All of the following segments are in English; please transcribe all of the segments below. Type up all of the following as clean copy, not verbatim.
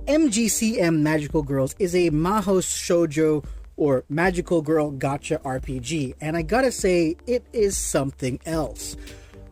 MGCM Magical Girls is a Mahou Shoujo or Magical Girl Gacha RPG, and I gotta say, it is something else.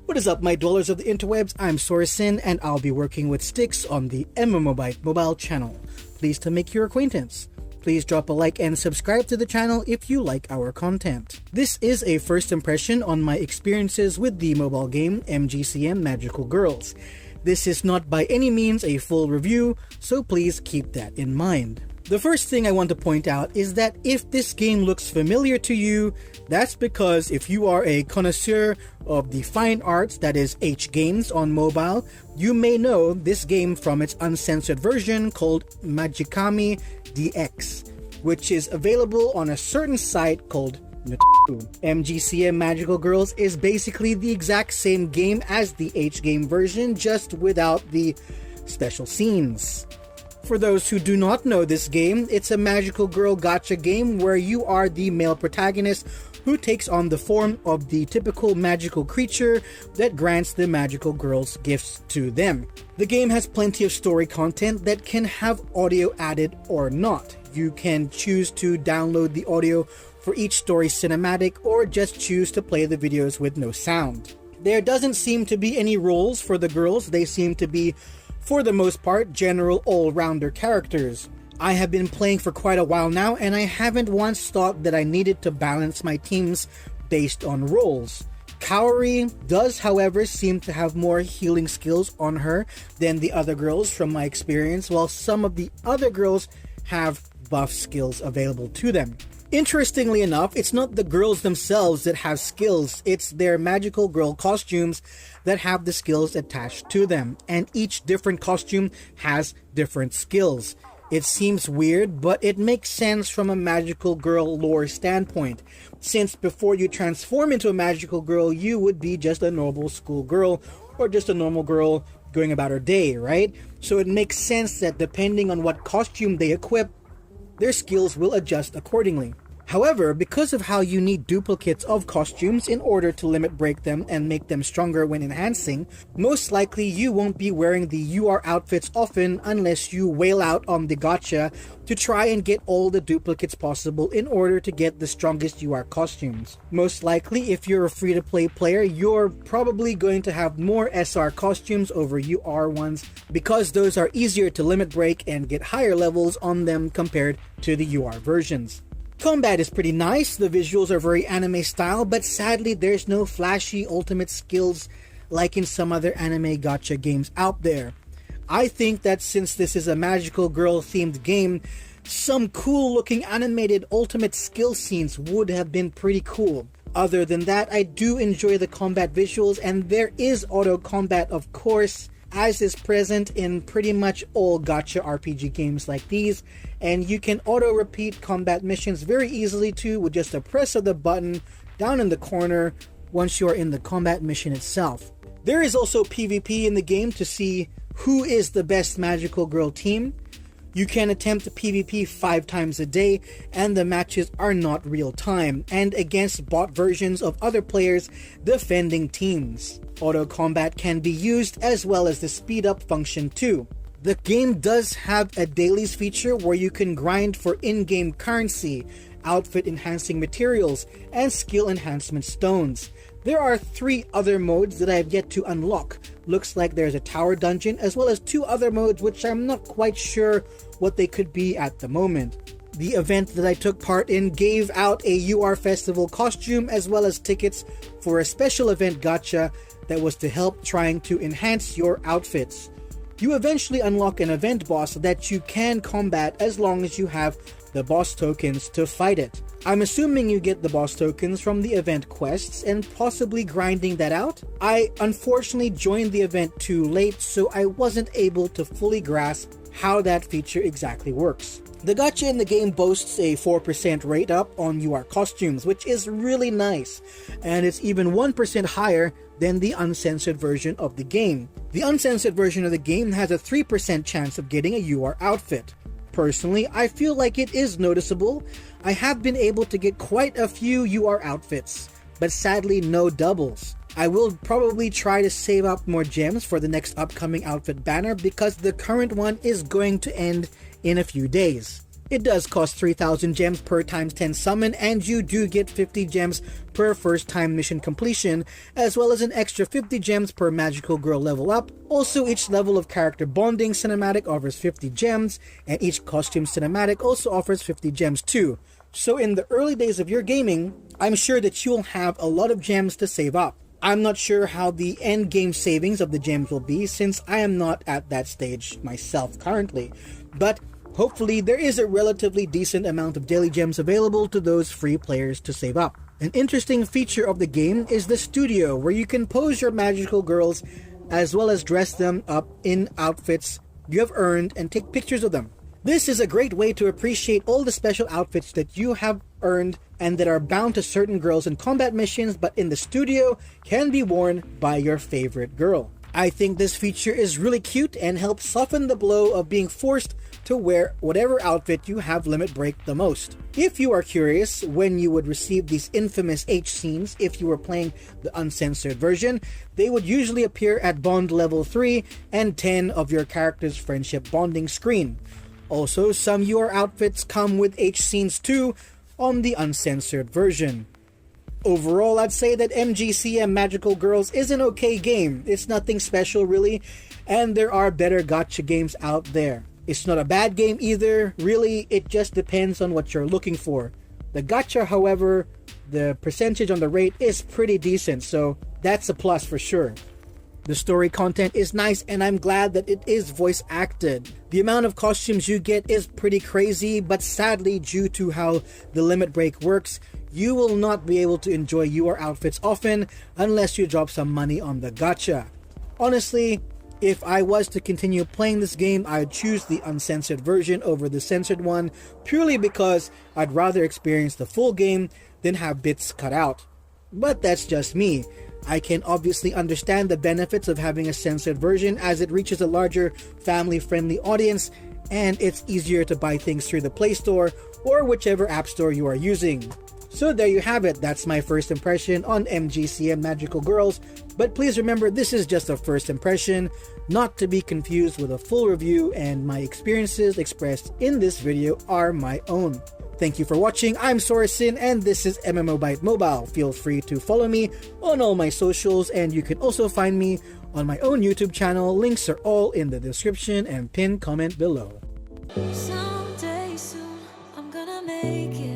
What is up, my dwellers of the interwebs? I'm Sora, and I'll be working with Sticks on the MMOBite mobile channel. Pleased to make your acquaintance. Please drop a like and subscribe to the channel if you like our content. This is a first impression on my experiences with the mobile game MGCM Magical Girls. This is not by any means a full review, so please keep that in mind. The first thing I want to point out is that if this game looks familiar to you, that's because if you are a connoisseur of the fine arts that is H games on mobile, you may know this game from its uncensored version called Magicami DX, which is available on a certain site called MGCM Magical Girls is basically the exact same game as the H game version, just without the special scenes. For those who do not know this game, it's a magical girl gacha game where you are the male protagonist who takes on the form of the typical magical creature that grants the magical girls gifts to them. The game has plenty of story content that can have audio added or not. You can choose to download the audio for each story cinematic or just choose to play the videos with no sound. There doesn't seem to be any roles for the girls. They seem to be, for the most part, general all-rounder characters. I have been playing for quite a while now, and I haven't once thought that I needed to balance my teams based on roles. Kaori does, however, seem to have more healing skills on her than the other girls from my experience, while some of the other girls have buff skills available to them. Interestingly enough, it's not the girls themselves that have skills, it's their magical girl costumes that have the skills attached to them, and each different costume has different skills. It seems weird, but it makes sense from a magical girl lore standpoint, since before you transform into a magical girl, you would be just a normal school girl, or just a normal girl going about her day, right? So it makes sense that depending on what costume they equip, their skills will adjust accordingly. However, because of how you need duplicates of costumes in order to limit break them and make them stronger when enhancing, most likely you won't be wearing the UR outfits often unless you wail out on the gacha to try and get all the duplicates possible in order to get the strongest UR costumes. Most likely, if you're a free-to-play player, you're probably going to have more SR costumes over UR ones because those are easier to limit break and get higher levels on them compared to the UR versions. Combat is pretty nice, the visuals are very anime style, but sadly there's no flashy ultimate skills like in some other anime gacha games out there. I think that since this is a magical girl themed game, some cool looking animated ultimate skill scenes would have been pretty cool. Other than that, I do enjoy the combat visuals, and there is auto combat, of course, as is present in pretty much all gacha RPG games like these, and you can auto repeat combat missions very easily too with just a press of the button down in the corner once you are in the combat mission itself. There is also PvP in the game to see who is the best magical girl team. You can attempt PvP 5 times a day, and the matches are not real time, and against bot versions of other players defending teams. Auto combat can be used as well as the speed up function too. The game does have a dailies feature where you can grind for in-game currency, outfit enhancing materials, and skill enhancement stones. There are 3 other modes that I have yet to unlock. Looks like there's a tower dungeon as well as 2 other modes which I'm not quite sure what they could be at the moment. The event that I took part in gave out a UR Festival costume as well as tickets for a special event gacha that was to help trying to enhance your outfits. You eventually unlock an event boss that you can combat as long as you have the boss tokens to fight it. I'm assuming you get the boss tokens from the event quests and possibly grinding that out. I unfortunately joined the event too late, so I wasn't able to fully grasp how that feature exactly works. The gacha in the game boasts a 4% rate up on UR costumes, which is really nice, and it's even 1% higher than the uncensored version of the game. The uncensored version of the game has a 3% chance of getting a UR outfit. Personally, I feel like it is noticeable. I have been able to get quite a few UR outfits, but sadly no doubles. I will probably try to save up more gems for the next upcoming outfit banner because the current one is going to end in a few days. It does cost 3,000 gems per times 10 summon, and you do get 50 gems per first time mission completion, as well as an extra 50 gems per magical girl level up. Also, each level of character bonding cinematic offers 50 gems, and each costume cinematic also offers 50 gems too. So in the early days of your gaming, I'm sure that you'll have a lot of gems to save up. I'm not sure how the end game savings of the gems will be since I am not at that stage myself currently, but hopefully there is a relatively decent amount of daily gems available to those free players to save up. An interesting feature of the game is the studio, where you can pose your magical girls as well as dress them up in outfits you have earned and take pictures of them. This is a great way to appreciate all the special outfits that you have earned and that are bound to certain girls in combat missions but in the studio can be worn by your favorite girl. I think this feature is really cute and helps soften the blow of being forced to wear whatever outfit you have limit break the most. If you are curious when you would receive these infamous H scenes if you were playing the uncensored version, they would usually appear at bond level 3 and 10 of your character's friendship bonding screen. Also, some UR outfits come with H scenes too on the uncensored version. Overall, I'd say that MGCM Magical Girls is an okay game. It's nothing special really, and there are better gacha games out there. It's not a bad game either, really, it just depends on what you're looking for. The gacha, however, the percentage on the rate is pretty decent, so that's a plus for sure. The story content is nice and I'm glad that it is voice acted. The amount of costumes you get is pretty crazy, but sadly due to how the limit break works, you will not be able to enjoy your outfits often unless you drop some money on the gacha. Honestly, if I was to continue playing this game, I'd choose the uncensored version over the censored one purely because I'd rather experience the full game than have bits cut out. But that's just me. I can obviously understand the benefits of having a censored version as it reaches a larger family-friendly audience and it's easier to buy things through the Play Store or whichever app store you are using. So there you have it, that's my first impression on MGCM Magical Girls, but please remember this is just a first impression, not to be confused with a full review, and my experiences expressed in this video are my own. Thank you for watching, I'm Sora and this is MMObyte Mobile. Feel free to follow me on all my socials and you can also find me on my own YouTube channel. Links are all in the description and pinned comment below. Someday soon, I'm gonna make it.